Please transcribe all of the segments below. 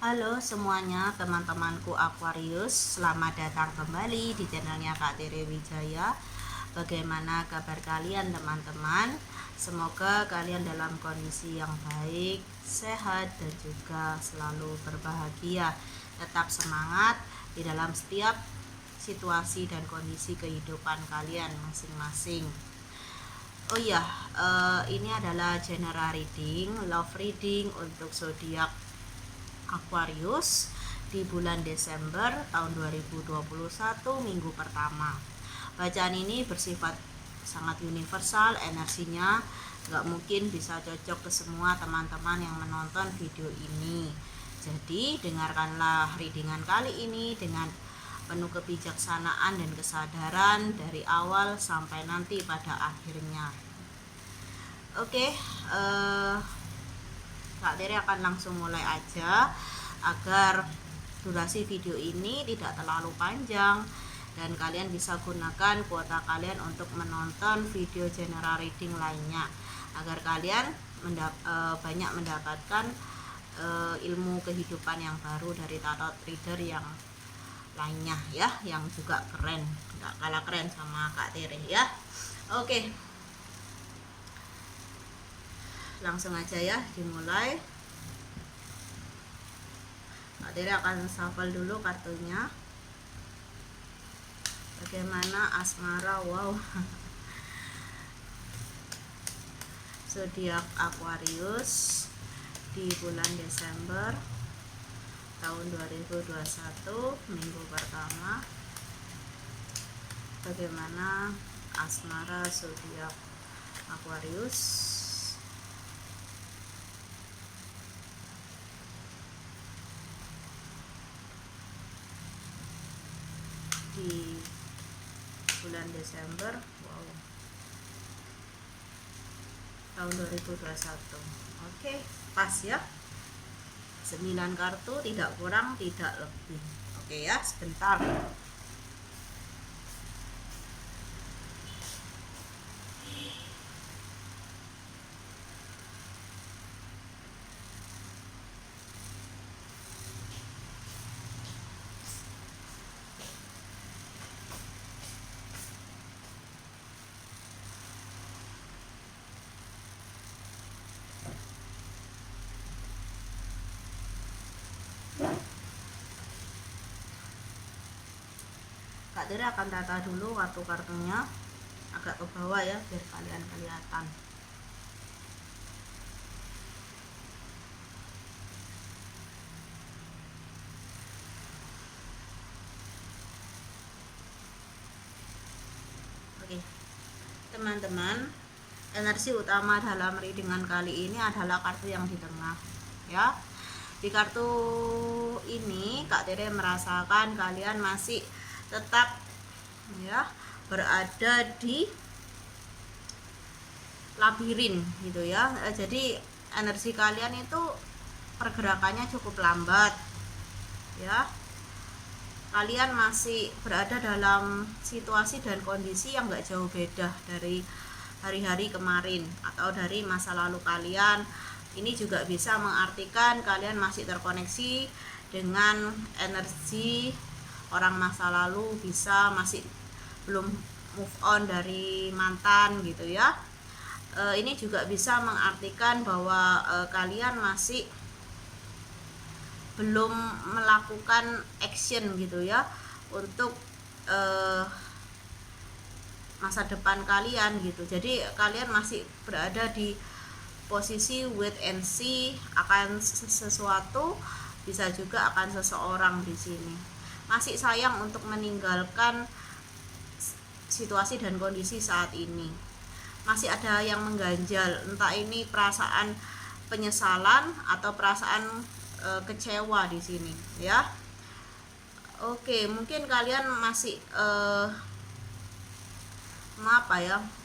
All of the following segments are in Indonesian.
Halo semuanya teman-temanku Aquarius, selamat datang kembali di channelnya Kak Tere Wijaya. Bagaimana kabar kalian teman-teman? Semoga kalian dalam kondisi yang baik, sehat dan juga selalu berbahagia. Tetap semangat di dalam setiap situasi dan kondisi kehidupan kalian masing-masing. Oh iya, ini adalah general reading, love reading untuk zodiak Aquarius di bulan Desember tahun 2021 minggu pertama. Bacaan ini bersifat sangat universal, energinya nggak mungkin bisa cocok ke semua teman-teman yang menonton video ini. Jadi dengarkanlah readingan kali ini dengan penuh kebijaksanaan dan kesadaran dari awal sampai nanti pada akhirnya. Oke, Kak Tere akan langsung mulai aja agar durasi video ini tidak terlalu panjang dan kalian bisa gunakan kuota kalian untuk menonton video general reading lainnya agar kalian banyak mendapatkan ilmu kehidupan yang baru dari tarot reader yang lainnya ya, yang juga keren, nggak kalah keren sama Kak Tere ya. Oke, langsung aja ya dimulai. Kak Tere akan shuffle dulu kartunya. Bagaimana asmara, wow. Zodiak Aquarius di bulan Desember tahun 2021 minggu pertama. Bagaimana asmara zodiak Aquarius di bulan Desember, wow, tahun 2021. Oke, pas ya. 9 kartu, tidak kurang tidak lebih. Oke ya, sebentar. Kak Tere akan tata dulu kartu-kartunya agak ke bawah ya biar kalian kelihatan. Oke teman-teman, energi utama dalam readingan kali ini adalah kartu yang di tengah ya. Di kartu ini Kak Tere merasakan kalian masih tetap ya berada di labirin gitu ya. Jadi energi kalian itu pergerakannya cukup lambat ya. Kalian masih berada dalam situasi dan kondisi yang gak jauh beda dari hari-hari kemarin atau dari masa lalu kalian. Ini juga bisa mengartikan kalian masih terkoneksi dengan energi orang masa lalu, bisa masih belum move on dari mantan gitu ya. Ini juga bisa mengartikan bahwa kalian masih belum melakukan action gitu ya untuk masa depan kalian gitu. Jadi kalian masih berada di posisi wait and see akan sesuatu, bisa juga akan seseorang di sini. Masih sayang untuk meninggalkan situasi dan kondisi saat ini. Masih ada yang mengganjal, entah ini perasaan penyesalan atau perasaan kecewa di sini ya. Oke, mungkin kalian masih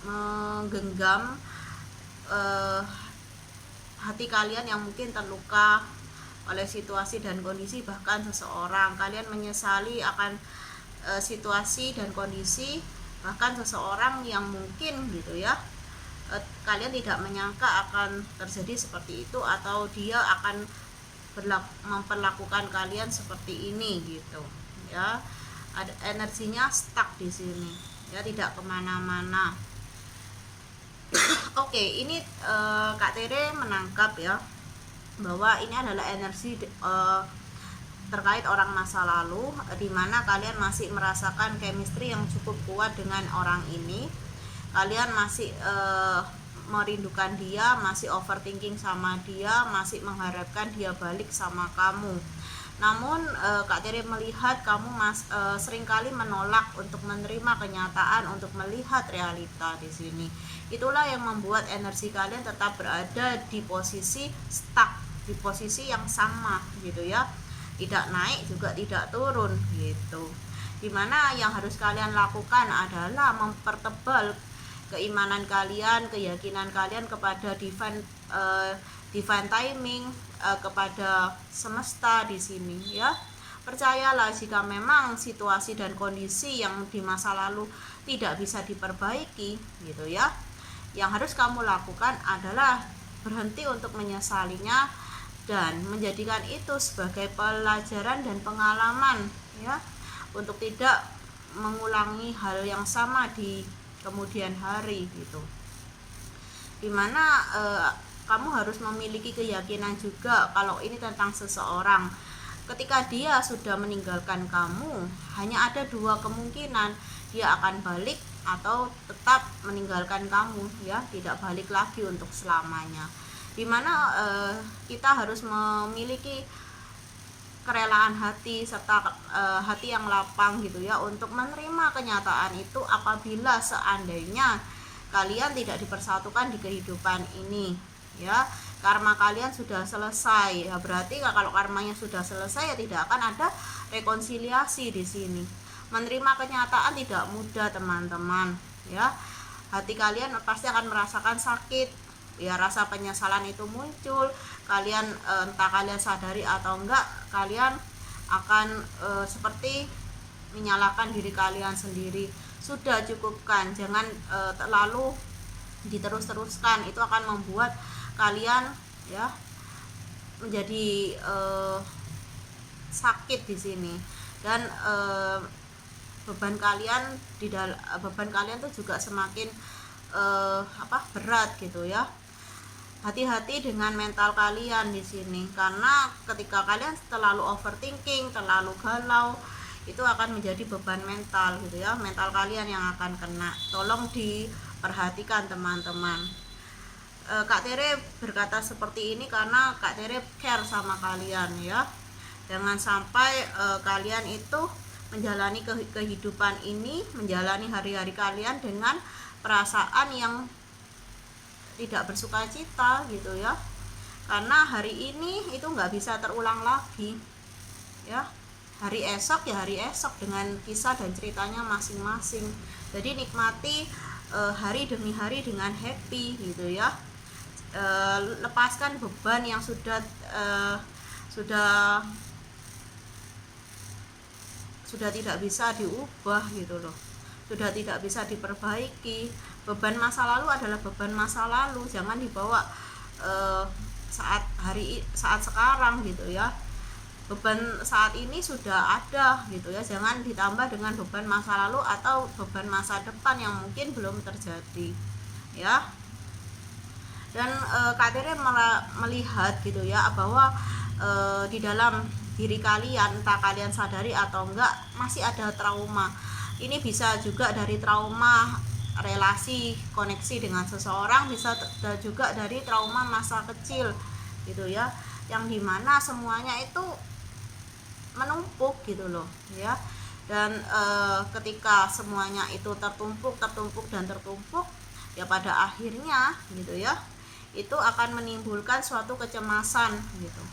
menggenggam hati kalian yang mungkin terluka oleh situasi dan kondisi bahkan seseorang. Kalian menyesali akan situasi dan kondisi bahkan seseorang yang mungkin gitu ya kalian tidak menyangka akan terjadi seperti itu, atau dia akan memperlakukan kalian seperti ini gitu ya. Ada energinya stuck di sini ya, tidak kemana-mana. Oke, ini Kak Tere menangkap ya bahwa ini adalah energi terkait orang masa lalu, di mana kalian masih merasakan chemistry yang cukup kuat dengan orang ini. Kalian masih merindukan dia, masih overthinking sama dia, masih mengharapkan dia balik sama kamu. Namun Kak Tere melihat kamu seringkali menolak untuk menerima kenyataan, untuk melihat realita di sini. Itulah yang membuat energi kalian tetap berada di posisi stuck, di posisi yang sama gitu ya. Tidak naik juga tidak turun gitu. Dimana yang harus kalian lakukan adalah mempertebal keimanan kalian, keyakinan kalian kepada divine timing, kepada semesta di sini ya. Percayalah, jika memang situasi dan kondisi yang di masa lalu tidak bisa diperbaiki gitu ya, yang harus kamu lakukan adalah berhenti untuk menyesalinya dan menjadikan itu sebagai pelajaran dan pengalaman ya, untuk tidak mengulangi hal yang sama di kemudian hari gitu. Dimana kamu harus memiliki keyakinan juga kalau ini tentang seseorang. Ketika dia sudah meninggalkan kamu, hanya ada dua kemungkinan, dia akan balik atau tetap meninggalkan kamu ya, tidak balik lagi untuk selamanya. Dimana kita harus memiliki kerelaan hati serta hati yang lapang gitu ya, untuk menerima kenyataan itu apabila seandainya kalian tidak dipersatukan di kehidupan ini ya. Karma kalian sudah selesai ya, berarti kalau karmanya sudah selesai ya tidak akan ada rekonsiliasi di sini. Menerima kenyataan tidak mudah teman-teman ya. Hati kalian pasti akan merasakan sakit ya, rasa penyesalan itu muncul. Kalian entah kalian sadari atau enggak, kalian akan seperti menyalahkan diri kalian sendiri. Sudah cukupkan, jangan terlalu diterus-teruskan, itu akan membuat kalian ya menjadi sakit di sini. Dan beban kalian tuh juga semakin berat gitu ya. Hati-hati dengan mental kalian di sini, karena ketika kalian terlalu overthinking, terlalu galau, itu akan menjadi beban mental gitu ya. Mental kalian yang akan kena. Tolong diperhatikan teman-teman. Kak Tere berkata seperti ini karena Kak Tere care sama kalian ya. Jangan sampai kalian itu menjalani kehidupan ini, menjalani hari-hari kalian dengan perasaan yang tidak bersuka cita gitu ya. Karena hari ini itu nggak bisa terulang lagi ya. Hari esok ya hari esok, dengan kisah dan ceritanya masing-masing. Jadi nikmati hari demi hari dengan happy gitu ya. Lepaskan beban yang sudah tidak bisa diubah gitu loh, sudah tidak bisa diperbaiki. Beban masa lalu adalah beban masa lalu, jangan dibawa saat sekarang gitu ya. Beban saat ini sudah ada gitu ya, jangan ditambah dengan beban masa lalu atau beban masa depan yang mungkin belum terjadi ya. Dan Kak Tere melihat gitu ya, bahwa di dalam diri kalian, entah kalian sadari atau enggak, masih ada trauma. Ini bisa juga dari trauma relasi, koneksi dengan seseorang, bisa juga dari trauma masa kecil gitu ya, yang dimana semuanya itu menumpuk gitu loh ya. Dan ketika semuanya itu tertumpuk ya, pada akhirnya gitu ya, itu akan menimbulkan suatu kecemasan gitu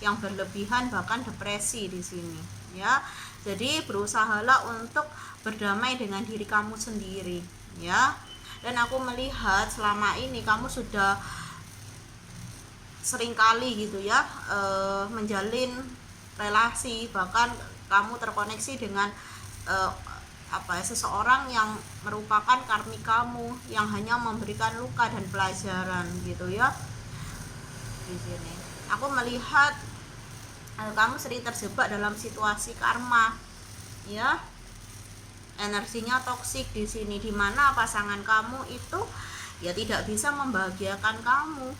yang berlebihan, bahkan depresi di sini ya. Jadi berusahalah untuk berdamai dengan diri kamu sendiri ya. Dan aku melihat selama ini kamu sudah seringkali gitu ya menjalin relasi, bahkan kamu terkoneksi dengan seseorang yang merupakan karmik kamu, yang hanya memberikan luka dan pelajaran gitu ya. Di sini aku melihat kamu sering terjebak dalam situasi karma, ya. Energinya toksik di sini, dimana pasangan kamu itu ya tidak bisa membahagiakan kamu,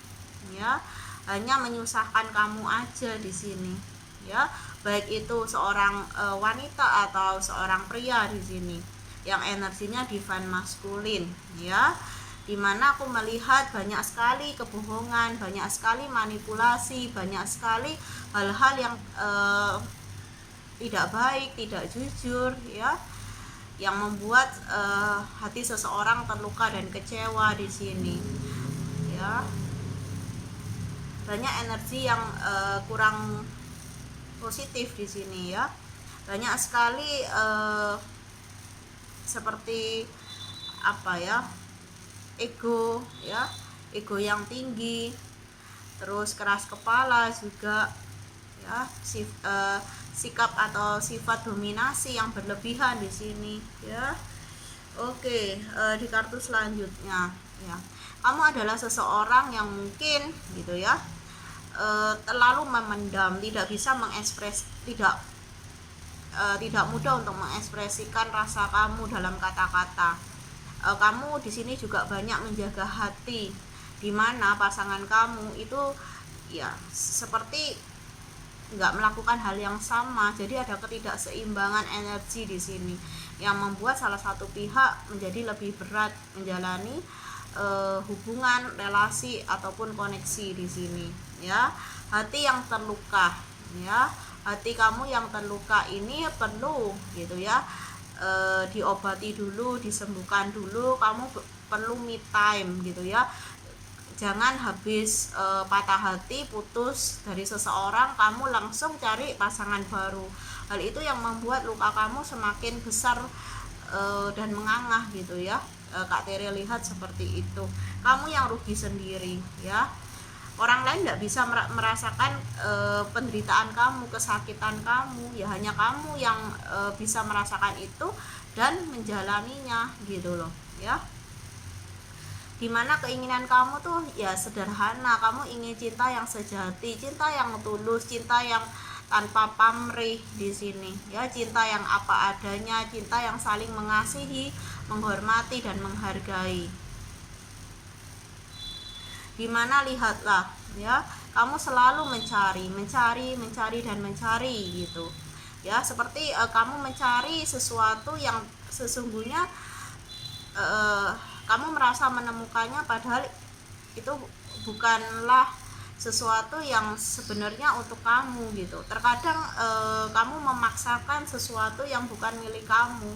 ya, hanya menyusahkan kamu aja di sini, ya, baik itu seorang wanita atau seorang pria di sini yang energinya divine maskulin, ya, dimana aku melihat banyak sekali kebohongan, banyak sekali manipulasi, banyak sekali hal-hal yang tidak baik, tidak jujur, ya, yang membuat hati seseorang terluka dan kecewa di sini, ya. Banyak energi yang kurang positif di sini, ya. Banyak sekali seperti apa ya, ego, ya, ego yang tinggi, terus keras kepala juga, ya, sikap atau sifat dominasi yang berlebihan di sini, ya. Oke, di kartu selanjutnya, ya, kamu adalah seseorang yang mungkin gitu ya, terlalu memendam, tidak bisa tidak mudah untuk mengekspresikan rasa kamu dalam kata-kata. Kamu di sini juga banyak menjaga hati, dimana pasangan kamu itu ya seperti nggak melakukan hal yang sama, jadi ada ketidakseimbangan energi di sini yang membuat salah satu pihak menjadi lebih berat menjalani hubungan, relasi ataupun koneksi di sini, ya. Hati yang terluka, ya, hati kamu yang terluka ini perlu gitu ya, diobati dulu, disembuhkan dulu, kamu perlu me time gitu ya. Jangan habis patah hati, putus dari seseorang, kamu langsung cari pasangan baru. Hal itu yang membuat luka kamu semakin besar dan mengangah gitu ya. Kak Tere lihat seperti itu. Kamu yang rugi sendiri, ya. Orang lain tidak bisa merasakan penderitaan kamu, kesakitan kamu, ya hanya kamu yang bisa merasakan itu dan menjalaninya gitu loh, ya. Dimana keinginan kamu tuh ya sederhana, kamu ingin cinta yang sejati, cinta yang tulus, cinta yang tanpa pamrih di sini, ya, cinta yang apa adanya, cinta yang saling mengasihi, menghormati dan menghargai. Dimana lihatlah, ya, kamu selalu mencari dan mencari gitu, ya, seperti kamu mencari sesuatu yang sesungguhnya kamu merasa menemukannya, padahal itu bukanlah sesuatu yang sebenarnya untuk kamu gitu. Terkadang kamu memaksakan sesuatu yang bukan milik kamu,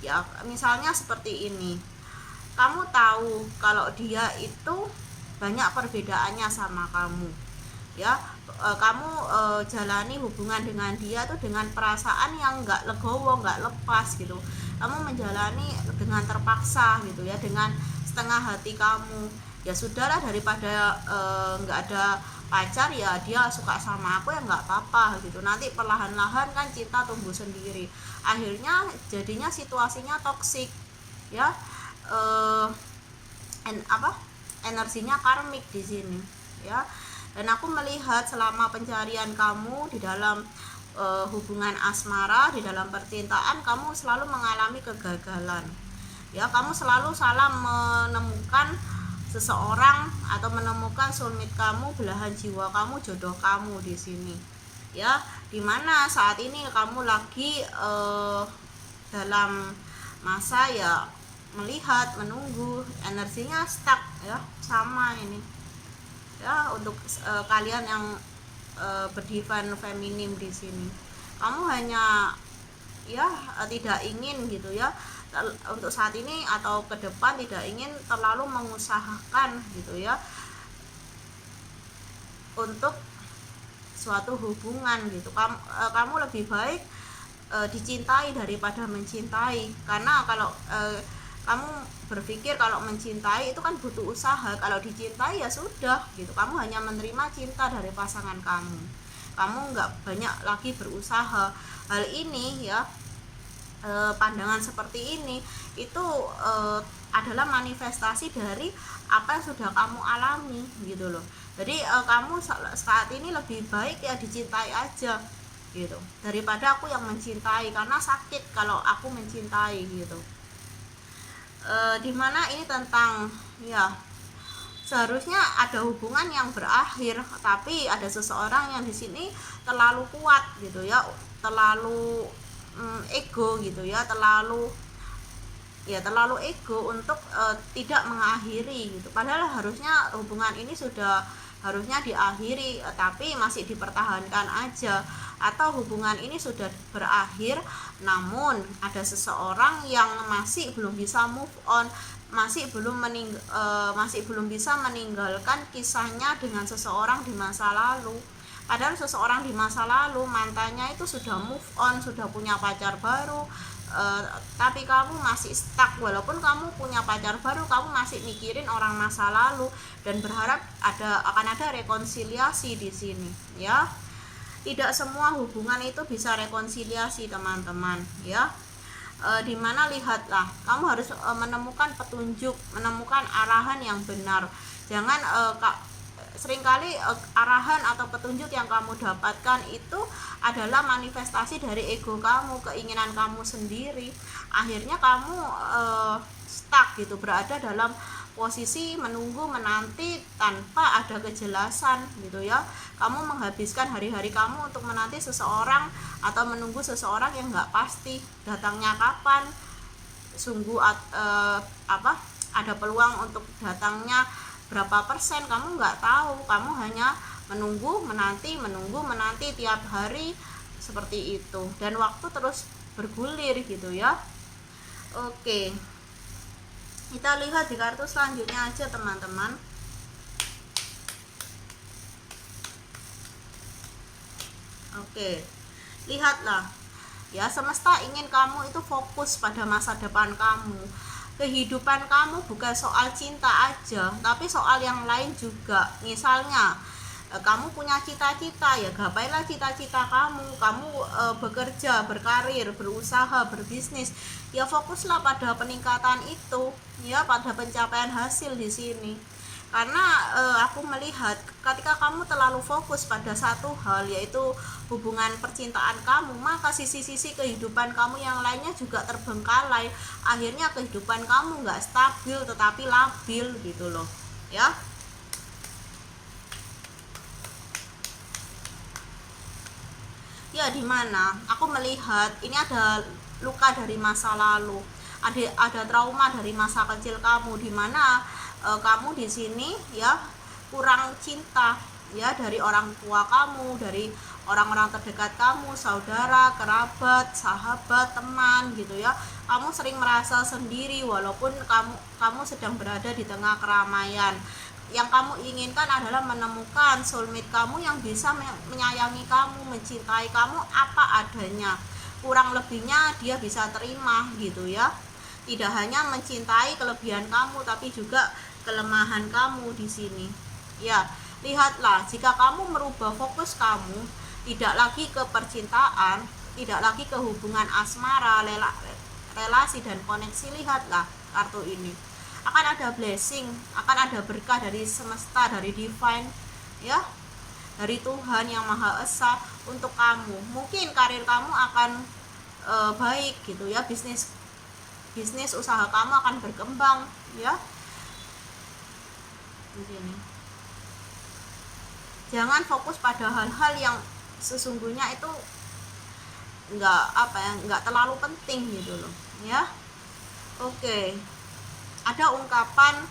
ya, misalnya seperti ini, kamu tahu kalau dia itu banyak perbedaannya sama kamu, ya, kamu jalani hubungan dengan dia tuh dengan perasaan yang nggak legowo, nggak lepas gitu. Kamu menjalani dengan terpaksa gitu ya, dengan setengah hati kamu. Ya sudahlah, daripada nggak ada pacar, ya dia suka sama aku ya nggak apa-apa gitu. Nanti perlahan-lahan kan cinta tumbuh sendiri. Akhirnya jadinya situasinya toksik, ya, energinya karmik di sini, ya. Dan aku melihat selama pencarian kamu di dalam hubungan asmara, di dalam percintaan, kamu selalu mengalami kegagalan, ya. Kamu selalu salah menemukan seseorang atau menemukan soulmate kamu, belahan jiwa kamu, jodoh kamu di sini, ya. Dimana saat ini kamu lagi dalam masa ya melihat, menunggu, energinya stuck, ya, sama ini, ya, untuk kalian yang berdivine feminim di sini. Kamu hanya ya tidak ingin gitu ya, untuk saat ini atau ke depan tidak ingin terlalu mengusahakan gitu ya untuk suatu hubungan gitu. Kamu lebih baik dicintai daripada mencintai, karena kalau kamu berpikir kalau mencintai itu kan butuh usaha, kalau dicintai ya sudah gitu, kamu hanya menerima cinta dari pasangan kamu nggak banyak lagi berusaha. Hal ini ya, pandangan seperti ini itu adalah manifestasi dari apa yang sudah kamu alami gitu loh. Jadi kamu saat ini lebih baik ya dicintai aja gitu, daripada aku yang mencintai, karena sakit kalau aku mencintai gitu. Dimana ini tentang ya seharusnya ada hubungan yang berakhir, tapi ada seseorang yang di sini terlalu kuat gitu ya, terlalu ego gitu ya, terlalu ego untuk tidak mengakhiri gitu. Padahal harusnya hubungan ini sudah harusnya diakhiri, tapi masih dipertahankan aja. Atau hubungan ini sudah berakhir, namun ada seseorang yang masih belum bisa move on, masih belum bisa meninggalkan kisahnya dengan seseorang di masa lalu. Padahal seseorang di masa lalu mantannya itu sudah move on, sudah punya pacar baru, tapi kamu masih stuck. Walaupun kamu punya pacar baru, kamu masih mikirin orang masa lalu dan berharap akan ada rekonsiliasi di sini ya. Tidak semua hubungan itu bisa rekonsiliasi teman-teman ya. Dimana lihatlah, kamu harus menemukan petunjuk, menemukan arahan yang benar. Jangan seringkali arahan atau petunjuk yang kamu dapatkan itu adalah manifestasi dari ego kamu, keinginan kamu sendiri. Akhirnya kamu stuck gitu, berada dalam posisi menunggu menanti tanpa ada kejelasan gitu ya. Kamu menghabiskan hari-hari kamu untuk menanti seseorang atau menunggu seseorang yang nggak pasti datangnya kapan, sungguh ada peluang untuk datangnya berapa persen, kamu nggak tahu. Kamu hanya menunggu menanti tiap hari seperti itu, dan waktu terus bergulir gitu ya. Oke, kita lihat di kartu selanjutnya aja teman-teman. Oke, lihatlah ya, semesta ingin kamu itu fokus pada masa depan kamu. Kehidupan kamu bukan soal cinta aja, tapi soal yang lain juga. Misalnya kamu punya cita-cita, ya gapailah cita-cita kamu. Kamu bekerja, berkarir, berusaha, berbisnis, ya fokuslah pada peningkatan itu ya, pada pencapaian hasil di sini. Karena aku melihat ketika kamu terlalu fokus pada satu hal, yaitu hubungan percintaan kamu, maka sisi-sisi kehidupan kamu yang lainnya juga terbengkalai. Akhirnya kehidupan kamu nggak stabil tetapi labil gitu loh ya. Ya, dimana aku melihat ini ada luka dari masa lalu, ada trauma dari masa kecil kamu, dimana kamu di sini ya kurang cinta ya dari orang tua kamu, dari orang-orang terdekat kamu, saudara, kerabat, sahabat, teman gitu ya. Kamu sering merasa sendiri walaupun kamu sedang berada di tengah keramaian. Yang kamu inginkan adalah menemukan soulmate kamu yang bisa menyayangi kamu, mencintai kamu apa adanya. Kurang lebihnya dia bisa terima gitu ya. Tidak hanya mencintai kelebihan kamu, tapi juga kelemahan kamu di sini. Ya, lihatlah, jika kamu merubah fokus kamu tidak lagi ke percintaan, tidak lagi ke hubungan asmara, relasi dan koneksi, lihatlah kartu ini. Akan ada blessing, akan ada berkah dari semesta, dari divine ya, dari Tuhan yang Maha Esa untuk kamu. Mungkin karir kamu akan baik gitu ya, bisnis usaha kamu akan berkembang ya. Di sini jangan fokus pada hal-hal yang sesungguhnya itu nggak terlalu penting gitu loh ya. Oke, ada ungkapan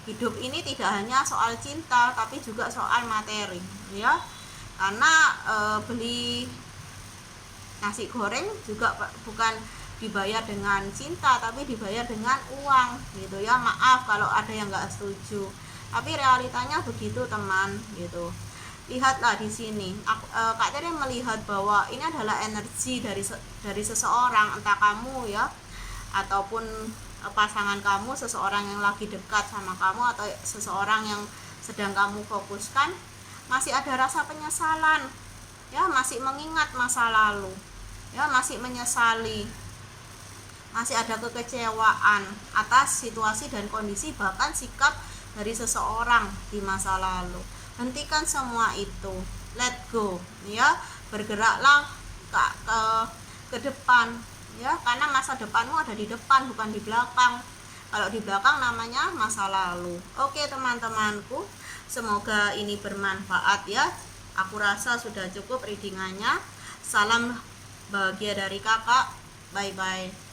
hidup ini tidak hanya soal cinta tapi juga soal materi ya. Karena beli nasi goreng juga bukan dibayar dengan cinta tapi dibayar dengan uang gitu ya. Maaf kalau ada yang nggak setuju, tapi realitanya begitu teman gitu. Lihatlah di sini, Kak Tere melihat bahwa ini adalah energi dari seseorang, entah kamu ya ataupun pasangan kamu, seseorang yang lagi dekat sama kamu atau seseorang yang sedang kamu fokuskan, masih ada rasa penyesalan ya, masih mengingat masa lalu ya, masih menyesali, masih ada kekecewaan atas situasi dan kondisi bahkan sikap dari seseorang di masa lalu. hentikan semua itu, let go ya, bergeraklah ke depan ya, karena masa depanmu ada di depan bukan di belakang. Kalau di belakang namanya masa lalu. Oke teman-temanku, semoga ini bermanfaat ya. Aku rasa sudah cukup readingannya. Salam bahagia dari kakak. Bye bye.